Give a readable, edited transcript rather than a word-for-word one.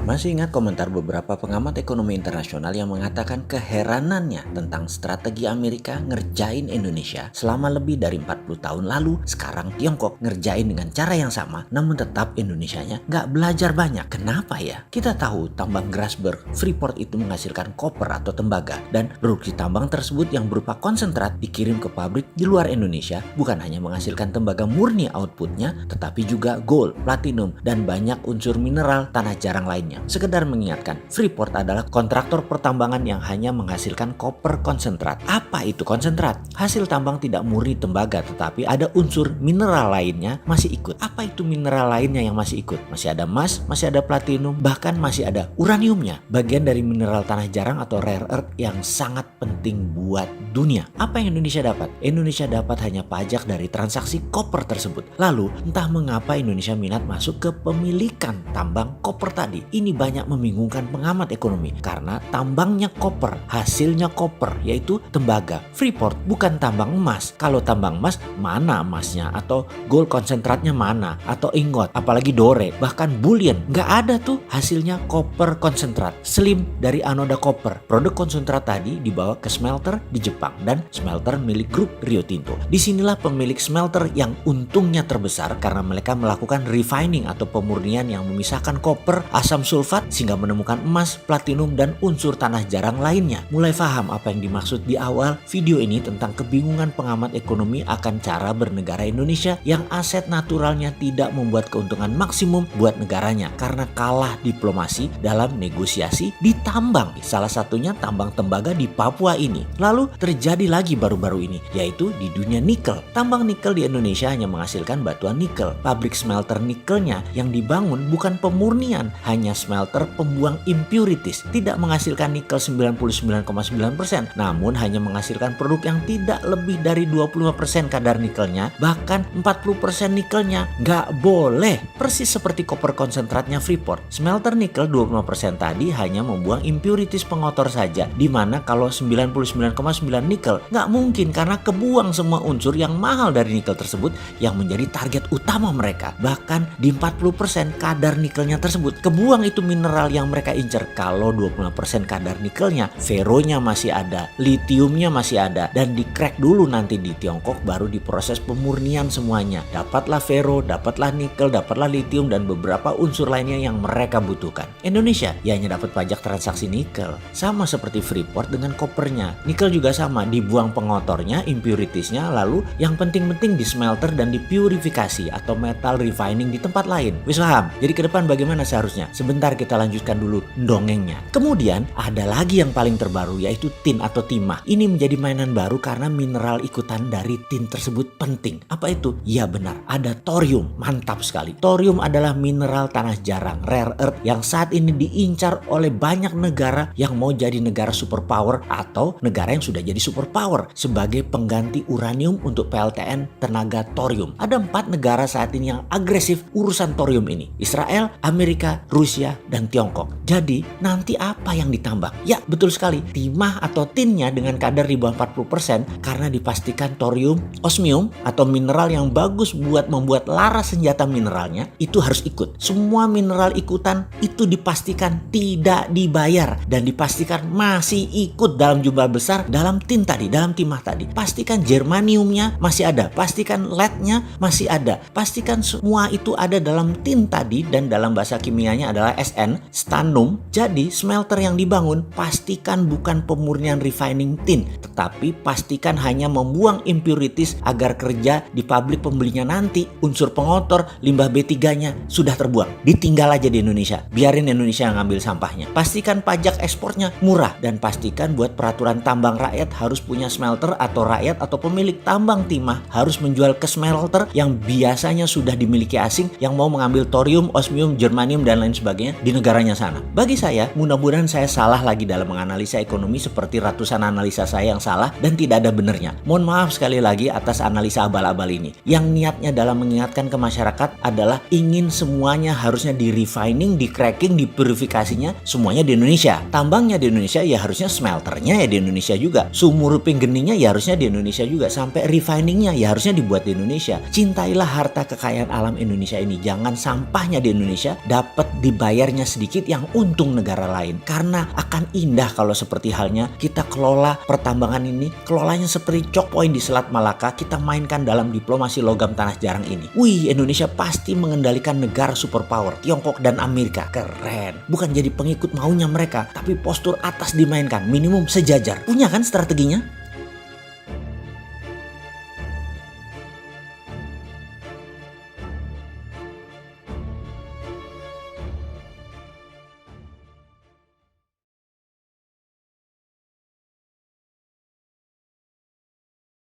Masih ingat komentar beberapa pengamat ekonomi internasional yang mengatakan keheranannya tentang strategi Amerika ngerjain Indonesia selama lebih dari 40 tahun lalu. Sekarang Tiongkok ngerjain dengan cara yang sama, namun tetap Indonesianya nggak belajar banyak. Kenapa ya? Kita tahu tambang Grasberg, Freeport itu menghasilkan koper atau tembaga, dan produksi tambang tersebut yang berupa konsentrat dikirim ke pabrik di luar Indonesia bukan hanya menghasilkan tembaga murni outputnya, tetapi juga gold, platinum, dan banyak unsur mineral tanah jarang lainnya. Sekedar mengingatkan, Freeport adalah kontraktor pertambangan yang hanya menghasilkan koper konsentrat. Apa itu konsentrat? Hasil tambang tidak murni tembaga, tetapi ada unsur mineral lainnya masih ikut. Apa itu mineral lainnya yang masih ikut? Masih ada emas, masih ada platinum, bahkan masih ada uraniumnya. Bagian dari mineral tanah jarang atau rare earth yang sangat penting buat dunia. Apa yang Indonesia dapat? Indonesia dapat hanya pajak dari transaksi koper tersebut. Lalu, entah mengapa Indonesia minat masuk ke pemilikan tambang koper tadi. Ini banyak membingungkan pengamat ekonomi karena tambangnya koper, hasilnya koper, yaitu tembaga. Freeport bukan tambang emas. Kalau tambang emas, mana emasnya? Atau gold konsentratnya mana? Atau ingot, apalagi dore, bahkan bullion. Nggak ada tuh hasilnya koper konsentrat. Slim dari anoda koper. Produk konsentrat tadi dibawa ke smelter di Jepang dan smelter milik grup Rio Tinto. Disinilah pemilik smelter yang untungnya terbesar karena mereka melakukan refining atau pemurnian yang memisahkan koper, asam sulfat sehingga menemukan emas, platinum, dan unsur tanah jarang lainnya. Mulai paham apa yang dimaksud di awal video ini tentang kebingungan pengamat ekonomi akan cara bernegara Indonesia yang aset naturalnya tidak membuat keuntungan maksimum buat negaranya karena kalah diplomasi dalam negosiasi di tambang. Salah satunya tambang tembaga di Papua ini. Lalu terjadi lagi baru-baru ini, yaitu di dunia nikel. Tambang nikel di Indonesia hanya menghasilkan batuan nikel. Pabrik smelter nikelnya yang dibangun bukan pemurnian, hanya smelter pembuang impurities, tidak menghasilkan nikel 99,9%, namun hanya menghasilkan produk yang tidak lebih dari 25% kadar nikelnya, bahkan 40% nikelnya. Nggak boleh. Persis seperti koper konsentratnya Freeport. Smelter nikel 25% tadi hanya membuang impurities pengotor saja, dimana kalau 99,9 nikel nggak mungkin karena kebuang semua unsur yang mahal dari nikel tersebut yang menjadi target utama mereka. Bahkan di 40% kadar nikelnya tersebut kebuang itu mineral yang mereka incer. Kalau 25% kadar nikelnya, feronya masih ada, litiumnya masih ada, dan di crack dulu nanti di Tiongkok baru diproses pemurnian semuanya. Dapatlah fero, dapatlah nikel, dapatlah litium, dan beberapa unsur lainnya yang mereka butuhkan. Indonesia ya hanya dapat pajak transaksi nikel. Sama seperti Freeport dengan kopernya. Nikel juga sama, dibuang pengotornya, impuritiesnya, lalu yang penting-penting di smelter dan dipurifikasi atau metal refining di tempat lain. Wis paham? Jadi ke depan bagaimana seharusnya? Sebentar kita lanjutkan dulu dongengnya. Kemudian ada lagi yang paling terbaru, yaitu tin atau timah. Ini menjadi mainan baru karena mineral ikutan dari tin tersebut penting. Apa itu? Ya benar, ada thorium. Mantap sekali. Thorium adalah mineral tanah jarang, rare earth, yang saat ini diincar oleh banyak negara yang mau jadi negara superpower atau negara yang sudah jadi superpower sebagai pengganti uranium untuk PLTN tenaga thorium. Ada 4 negara saat ini yang agresif urusan thorium ini. Israel, Amerika, Rusia, dan Tiongkok. Jadi nanti apa yang ditambah? Ya betul sekali, timah atau tinnya dengan kadar di bawah 40% karena dipastikan thorium, osmium atau mineral yang bagus buat membuat laras senjata mineralnya itu harus ikut. Semua mineral ikutan itu dipastikan tidak dibayar dan dipastikan masih ikut dalam jumlah besar dalam tin tadi, dalam timah tadi. Pastikan germaniumnya masih ada, pastikan leadnya masih ada, pastikan semua itu ada dalam tin tadi, dan dalam bahasa kimianya adalah SN, stannum. Jadi smelter yang dibangun pastikan bukan pemurnian refining tin, tetapi pastikan hanya membuang impurities agar kerja di pabrik pembelinya nanti unsur pengotor, limbah B3-nya sudah terbuang. Ditinggal aja di Indonesia, biarin Indonesia yang ngambil sampahnya. Pastikan pajak ekspornya murah, dan pastikan buat peraturan tambang rakyat harus punya smelter, atau rakyat atau pemilik tambang timah harus menjual ke smelter yang biasanya sudah dimiliki asing yang mau mengambil thorium, osmium, germanium, dan lain sebagainya di negaranya sana. Bagi saya, mudah-mudahan saya salah lagi dalam menganalisa ekonomi seperti ratusan analisa saya yang salah dan tidak ada benernya. Mohon maaf sekali lagi atas analisa abal-abal ini. Yang niatnya dalam mengingatkan ke masyarakat adalah ingin semuanya harusnya di refining, di cracking, di purifikasinya semuanya di Indonesia. Tambangnya di Indonesia, ya harusnya smelternya ya di Indonesia juga. Sumur uping geningnya ya harusnya di Indonesia juga. Sampai refiningnya ya harusnya dibuat di Indonesia. Cintailah harta kekayaan alam Indonesia ini. Jangan sampahnya di Indonesia dapat dibayar bayarnya sedikit yang untung negara lain. Karena akan indah kalau seperti halnya kita kelola pertambangan ini, kelolanya seperti Choke Point di Selat Malaka kita mainkan dalam diplomasi logam tanah jarang ini. Wih, Indonesia pasti mengendalikan negara superpower, Tiongkok dan Amerika. Keren. Bukan jadi pengikut maunya mereka, tapi postur atas dimainkan, minimum sejajar. Punya kan strateginya?